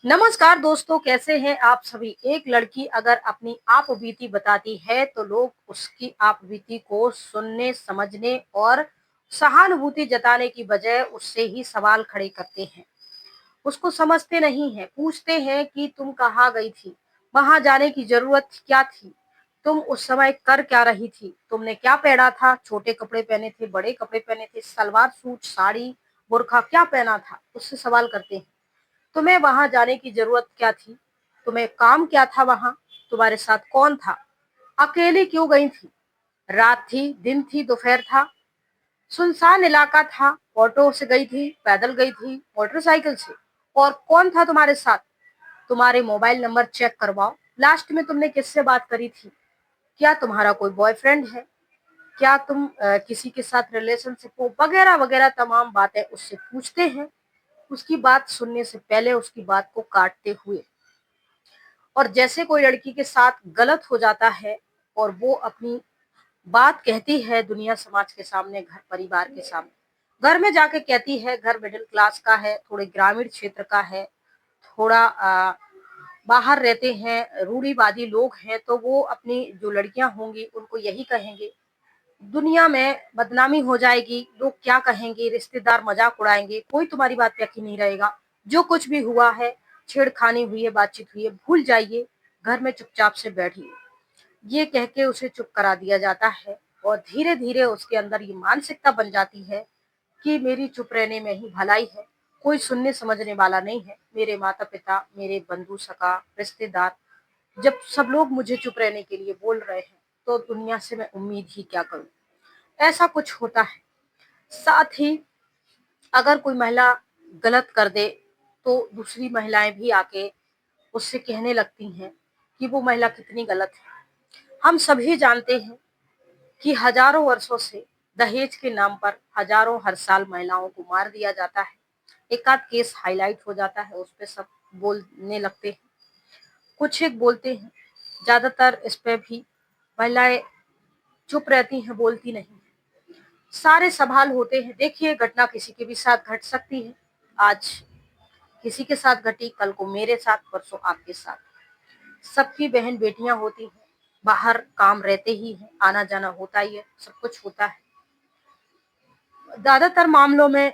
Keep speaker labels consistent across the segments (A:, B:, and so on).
A: नमस्कार दोस्तों, कैसे हैं आप सभी। एक लड़की अगर अपनी आप बीती बताती है तो लोग उसकी आप बीती को सुनने, समझने और सहानुभूति जताने की बजाय उससे ही सवाल खड़े करते हैं। उसको समझते नहीं हैं, पूछते हैं कि तुम कहाँ गई थी, वहां जाने की जरूरत क्या थी, तुम उस समय कर क्या रही थी, तुमने क्या पहना था, छोटे कपड़े पहने थे, बड़े कपड़े पहने थे, सलवार सूट, साड़ी, बुर्खा क्या पहना था, उससे सवाल करते हैं। तुम्हें वहां जाने की जरूरत क्या थी, तुम्हें काम क्या था वहां, तुम्हारे साथ कौन था, अकेली क्यों गई थी, रात थी, दिन थी, दोपहर था, सुनसान इलाका था, ऑटो से गई थी, पैदल गई थी, मोटरसाइकिल से, और कौन था तुम्हारे साथ, तुम्हारे मोबाइल नंबर चेक करवाओ, लास्ट में तुमने किससे बात करी थी, क्या तुम्हारा कोई बॉयफ्रेंड है, क्या तुम किसी के साथ रिलेशनशिप हो, वगैरह वगैरह तमाम बातें उससे पूछते हैं। उसकी बात सुनने से पहले उसकी बात को काटते हुए। और जैसे कोई लड़की के साथ गलत हो जाता है और वो अपनी बात कहती है दुनिया समाज के सामने, घर परिवार के सामने, घर में जाके कहती है, घर मिडिल क्लास का है, थोड़े ग्रामीण क्षेत्र का है, थोड़ा बाहर रहते हैं, रूढ़िवादी लोग हैं, तो वो अपनी जो लड़कियां होंगी उनको यही कहेंगे, दुनिया में बदनामी हो जाएगी, लोग क्या कहेंगे, रिश्तेदार मजाक उड़ाएंगे, कोई तुम्हारी बात पे यकीन नहीं रहेगा, जो कुछ भी हुआ है, छेड़खानी हुई है, बातचीत हुई है, भूल जाइए, घर में चुपचाप से बैठिए। ये कह के उसे चुप करा दिया जाता है और धीरे धीरे उसके अंदर ये मानसिकता बन जाती है कि मेरी चुप रहने में ही भलाई है, कोई सुनने समझने वाला नहीं है, मेरे माता पिता, मेरे बंधु सखा, रिश्तेदार, जब सब लोग मुझे चुप रहने के लिए बोल रहे हैं तो दुनिया से मैं उम्मीद ही क्या करूं। ऐसा कुछ होता है। साथ ही अगर कोई महिला गलत कर दे तो दूसरी महिलाएं भी आके उससे कहने लगती हैं कि वो महिला कितनी गलत है। हम सभी जानते हैं कि हजारों वर्षों से दहेज के नाम पर हजारों हर साल महिलाओं को मार दिया जाता है। एक आध केस हाईलाइट हो जाता है, उस पे सब बोलने लगते हैं, कुछ एक बोलते हैं, ज्यादातर इस पे भी महिलाएं चुप रहती हैं, बोलती नहीं। सारे सवाल होते हैं। देखिए, घटना किसी के भी साथ घट सकती है। आज किसी के साथ घटी, कल को मेरे साथ, परसों आपके साथ। सबकी बहन बेटियां होती हैं, बाहर काम रहते ही है, आना जाना होता ही है, सब कुछ होता है। ज्यादातर मामलों में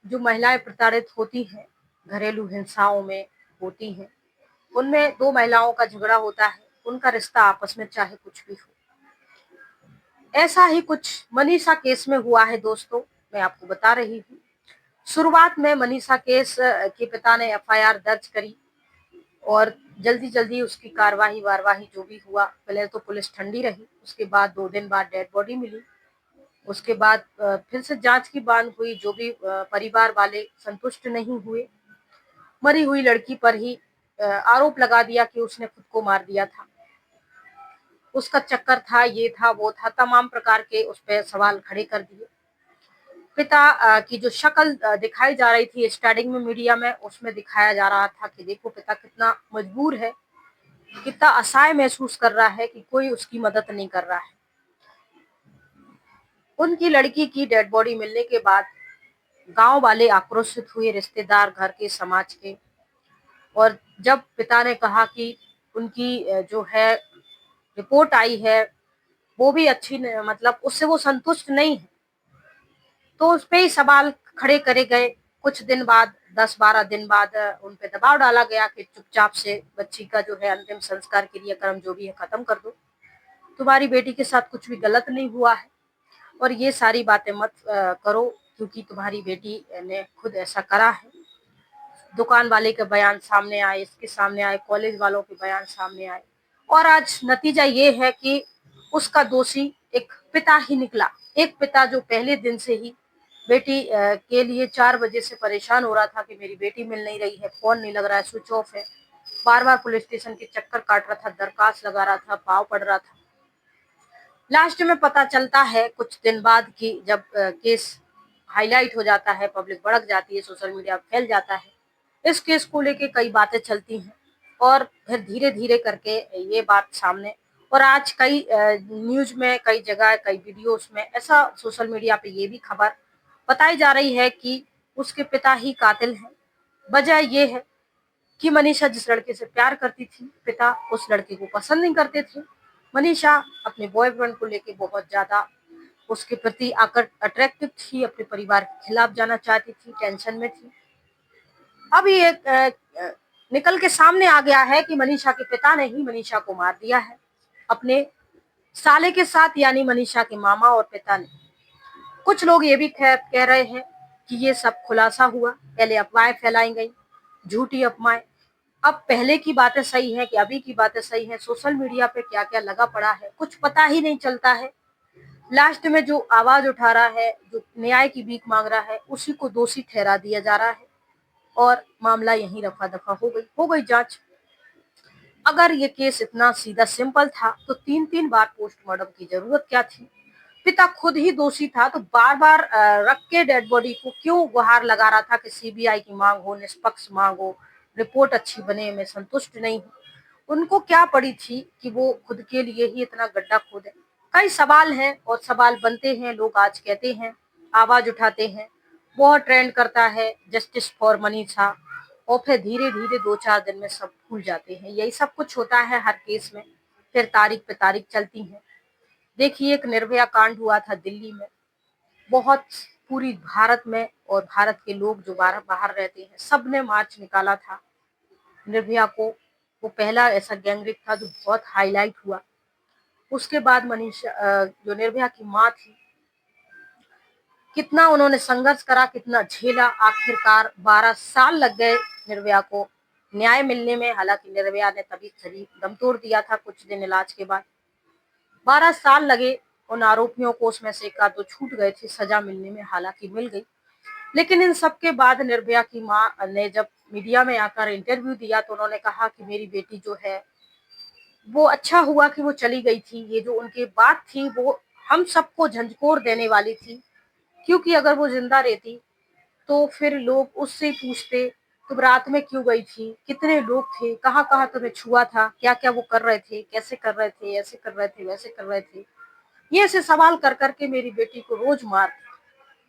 A: जो महिलाएं प्रताड़ित होती हैं, घरेलू हिंसाओं में होती हैं, उनमें दो महिलाओं का झगड़ा होता है, उनका रिश्ता आपस में चाहे कुछ भी हो। ऐसा ही कुछ मनीषा केस में हुआ है दोस्तों, मैं आपको बता रही हूँ। शुरुआत में मनीषा केस के पिता ने एफआईआर दर्ज करी और जल्दी जल्दी उसकी कार्यवाही वारवाही जो भी हुआ, पहले तो पुलिस ठंडी रही, उसके बाद 2 दिन बाद डेड बॉडी मिली। उसके बाद फिर से जांच की मांग हुई, जो भी परिवार वाले संतुष्ट नहीं हुए। मरी हुई लड़की पर ही आरोप लगा दिया कि उसने खुद को मार दिया था, उसका चक्कर था, ये था, वो था, तमाम प्रकार के उस पर सवाल खड़े कर दिए। पिता की जो शक्ल दिखाई जा रही थी स्टार्टिंग में मीडिया में, उसमें दिखाया जा रहा था कि देखो पिता कितना मजबूर है, कितना असहाय महसूस कर रहा है कि कोई उसकी मदद नहीं कर रहा है। उनकी लड़की की डेड बॉडी मिलने के बाद गांव वाले आक्रोशित हुए, रिश्तेदार, घर के, समाज के। और जब पिता ने कहा कि उनकी जो है रिपोर्ट आई है वो भी अच्छी मतलब उससे वो संतुष्ट नहीं है, तो उस पे ही सवाल खड़े करे गए। कुछ दिन बाद, 10-12 दिन बाद उन पे दबाव डाला गया कि चुपचाप से बच्ची का जो है अंतिम संस्कार, क्रियाक्रम जो भी है खत्म कर दो, तुम्हारी बेटी के साथ कुछ भी गलत नहीं हुआ है और ये सारी बातें मत करो, क्योंकि तुम्हारी बेटी ने खुद ऐसा करा है। दुकान वाले के बयान सामने आए, इसके सामने आए, कॉलेज वालों के बयान सामने आए, और आज नतीजा ये है कि उसका दोषी एक पिता ही निकला। एक पिता जो पहले दिन से ही बेटी के लिए 4 बजे से परेशान हो रहा था कि मेरी बेटी मिल नहीं रही है, फोन नहीं लग रहा है, स्विच ऑफ है, बार बार पुलिस स्टेशन के चक्कर काट रहा था, दरखास्त लगा रहा था, पाव पड़ रहा था। लास्ट में पता चलता है कुछ दिन बाद कि जब केस हाईलाइट हो जाता है, पब्लिक भड़क जाती है, सोशल मीडिया फैल जाता है, इस केस को लेके कई बातें चलती हैं और फिर धीरे धीरे करके ये बात सामने, और आज कई न्यूज में, कई जगह, कई वीडियोस में ऐसा सोशल मीडिया पे ये भी खबर बताई जा रही है कि उसके पिता ही कातिल हैं। वजह ये है कि मनीषा जिस लड़के से प्यार करती थी, पिता उस लड़के को पसंद नहीं करते थे। मनीषा अपने बॉयफ्रेंड को लेके बहुत ज्यादा उसके प्रति आकर अट्रैक्टिव थी, अपने परिवार के खिलाफ जाना चाहती थी, टेंशन में थी। अब ये निकल के सामने आ गया है कि मनीषा के पिता ने ही मनीषा को मार दिया है, अपने साले के साथ, यानी मनीषा के मामा और पिता ने। कुछ लोग ये भी कह रहे हैं कि ये सब खुलासा हुआ, पहले अफवाहें फैलाई गई, झूठी अफवाहें। अब पहले की बातें सही है कि अभी की बातें सही है, सोशल मीडिया पे क्या क्या लगा पड़ा है कुछ पता ही नहीं चलता है। लास्ट में जो आवाज उठा रहा है, जो न्याय की भीख मांग रहा है, उसी को दोषी ठहरा दिया जा रहा है और मामला यहीं रफा दफा हो गई जांच। अगर ये केस इतना सीधा सिंपल था तो 3-3 बार पोस्टमार्टम की जरूरत क्या थी? पिता खुद ही दोषी था तो बार बार रख के डेड बॉडी को क्यों गुहार लगा रहा था कि सीबीआई की मांग हो, निष्पक्ष मांग हो, रिपोर्ट अच्छी बने, मैं संतुष्ट नहीं हूँ। उनको क्या पड़ी थी कि वो खुद के लिए ही इतना गड्ढा खोदे? कई सवाल हैं और सवाल बनते हैं, लोग आज कहते हैं, आवाज उठाते हैं, बहुत ट्रेंड करता है जस्टिस फॉर मनीषा, और फिर धीरे धीरे 2-4 दिन में सब भूल जाते हैं। यही सब कुछ होता है हर केस में, फिर तारीख पे तारीख चलती है। देखिए, एक निर्भया कांड हुआ था दिल्ली में, बहुत पूरी भारत में और भारत के लोग जो बाहर बाहर रहते हैं सबने मार्च निकाला था निर्भया को। वो पहला ऐसा गैंगरेप था जो बहुत हाईलाइट हुआ। उसके बाद मनीषा जो निर्भया की माँ थी, कितना उन्होंने संघर्ष करा, कितना झेला, आखिरकार 12 साल लग गए निर्भया को न्याय मिलने में। हालांकि निर्भया ने तभी शरीर दम तोड़ दिया था कुछ दिन इलाज के बाद। 12 साल लगे उन आरोपियों को, उसमें से एक आध दो छूट गए थे सजा मिलने में, हालांकि मिल गई। लेकिन इन सब के बाद निर्भया की माँ ने जब मीडिया में आकर इंटरव्यू दिया तो उन्होंने कहा कि मेरी बेटी जो है वो अच्छा हुआ कि वो चली गई थी। ये जो उनकी बात थी वो हम सबको झंझोर देने वाली थी, क्योंकि अगर वो जिंदा रहती तो फिर लोग उससे पूछते तुम रात में क्यों गई थी, कितने लोग थे, कहाँ कहाँ तुम्हें छुआ था, क्या क्या वो कर रहे थे, कैसे कर रहे थे, ऐसे कर रहे थे, वैसे कर रहे थे। ये ऐसे सवाल कर करके मेरी बेटी को रोज मार,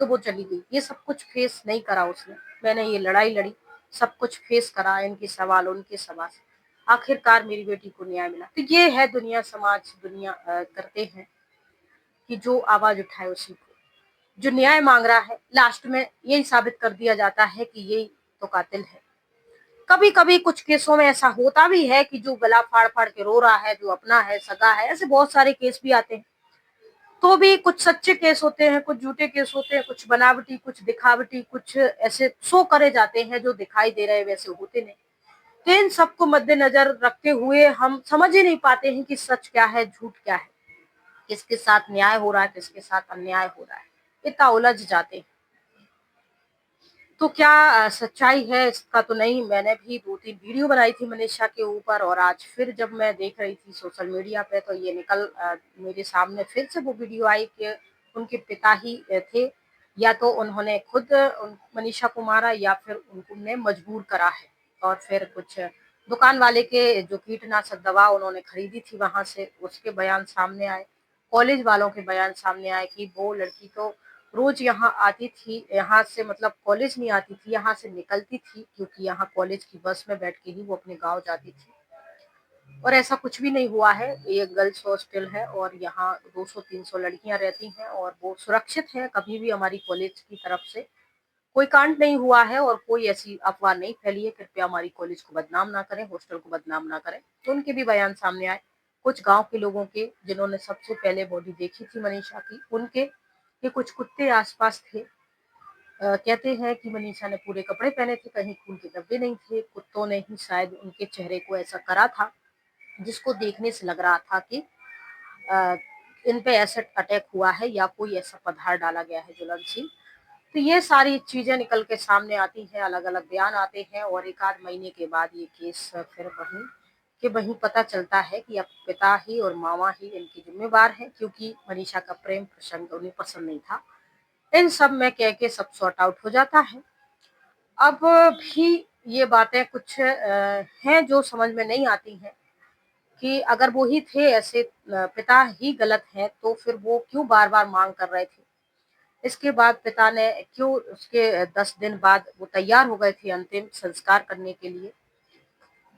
A: तो वो चली गई। ये सब कुछ फेस नहीं करा उसने, मैंने ये लड़ाई लड़ी, सब कुछ फेस करा, इनके सवाल उनके सवाल, आखिरकार मेरी बेटी को न्याय मिला। तो ये है दुनिया, समाज, दुनिया करते हैं कि जो आवाज उठाए उसी को, जो न्याय मांग रहा है लास्ट में यही साबित कर दिया जाता है कि यही तो कातिल है। कभी कभी कुछ केसों में ऐसा होता भी है कि जो गला फाड़ फाड़ के रो रहा है, जो अपना है, सगा है, ऐसे बहुत सारे केस भी आते हैं। तो भी कुछ सच्चे केस होते हैं, कुछ झूठे केस होते हैं, कुछ बनावटी, कुछ दिखावटी, कुछ ऐसे शो करे जाते हैं जो दिखाई दे रहे वैसे होते नहीं। तो इन सबको मद्देनजर रखते हुए हम समझ ही नहीं पाते हैं कि सच क्या है, झूठ क्या है, किसके साथ न्याय हो रहा है, किसके साथ अन्याय हो रहा है, इतना उलझ जाते हैं। तो क्या सच्चाई है इसका तो नहीं। मैंने भी 2-3 वीडियो बनाई थी मनीषा के ऊपर, और आज फिर जब मैं देख रही थी सोशल मीडिया पे तो ये मेरे सामने फिर से वो वीडियो आई कि उनके पिता ही थे, या तो उन्होंने खुद मनीषा को मारा या फिर उन्होंने मजबूर करा है। और फिर कुछ दुकान वाले के जो कीटनाशक दवा उन्होंने खरीदी थी वहां से, उसके बयान सामने आए, कॉलेज वालों के बयान सामने आए कि वो लड़की तो रोज यहाँ आती थी, यहाँ से मतलब कॉलेज नहीं आती थी, यहाँ से निकलती थी, क्योंकि यहाँ कॉलेज की बस में बैठ के ही वो अपने गांव जाती थी। और ऐसा कुछ भी नहीं हुआ है, ये गर्ल्स हॉस्टल है और यहाँ 200-300 लड़कियां रहती हैं और वो सुरक्षित है। कभी भी हमारी कॉलेज की तरफ से कोई कांड नहीं हुआ है और कोई ऐसी अफवाह नहीं फैली है। कृपया हमारी कॉलेज को बदनाम ना करें, हॉस्टल को बदनाम ना करें। तो उनके भी बयान सामने आए, कुछ गांव के लोगों के जिन्होंने सबसे पहले बॉडी देखी थी मनीषा की, उनके कि कुछ कुत्ते आसपास थे। कहते हैं कि मनीषा ने पूरे कपड़े पहने थे, कहीं खून के धब्बे नहीं थे, कुत्तों ने ही शायद उनके चेहरे को ऐसा करा था जिसको देखने से लग रहा था कि अ, इन पे एसिड अटैक हुआ है या कोई ऐसा पदार्थ डाला गया है ज्वलनशील। तो ये सारी चीजें निकल के सामने आती हैं, अलग अलग बयान आते हैं और 1 आध महीने के बाद ये केस फिर वहीं पता चलता है कि अब पिता ही और मामा ही इनकी जिम्मेवार है, क्योंकि मनीषा का प्रेम प्रसंग उन्हें पसंद नहीं था। इन सब में कह के सब सॉर्ट आउट हो जाता है। अब भी ये बातें कुछ हैं जो समझ में नहीं आती हैं कि अगर वो ही थे ऐसे, पिता ही गलत हैं, तो फिर वो क्यों बार बार मांग कर रहे थे। इसके बाद पिता ने क्यों उसके 10 दिन बाद वो तैयार हो गए थे अंतिम संस्कार करने के लिए,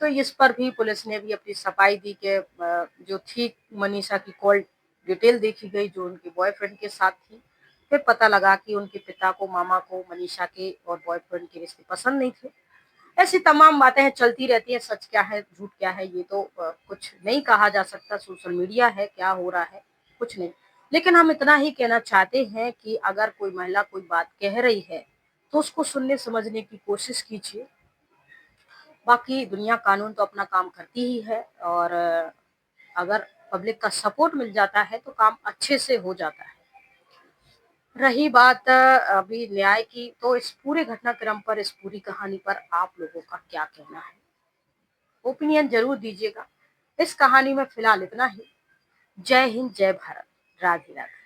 A: तो इस पर भी पुलिस ने भी अपनी सफाई दी कि जो थी मनीषा की कॉल डिटेल देखी गई जो उनके बॉयफ्रेंड के साथ थी। फिर पता लगा कि उनके पिता को, मामा को मनीषा के और बॉयफ्रेंड के रिश्ते पसंद नहीं थे। ऐसी तमाम बातें चलती रहती हैं, सच क्या है, झूठ क्या है, ये तो कुछ नहीं कहा जा सकता। सोशल मीडिया है, क्या हो रहा है, कुछ नहीं। लेकिन हम इतना ही कहना चाहते हैं कि अगर कोई महिला कोई बात कह रही है, तो उसको सुनने समझने की कोशिश कीजिए। बाकी दुनिया कानून तो अपना काम करती ही है और अगर पब्लिक का सपोर्ट मिल जाता है तो काम अच्छे से हो जाता है। रही बात अभी न्याय की, तो इस पूरे घटनाक्रम पर, इस पूरी कहानी पर आप लोगों का क्या कहना है? ओपिनियन जरूर दीजिएगा। इस कहानी में फिलहाल इतना ही। जय हिंद, जय भारत, राधे राधे।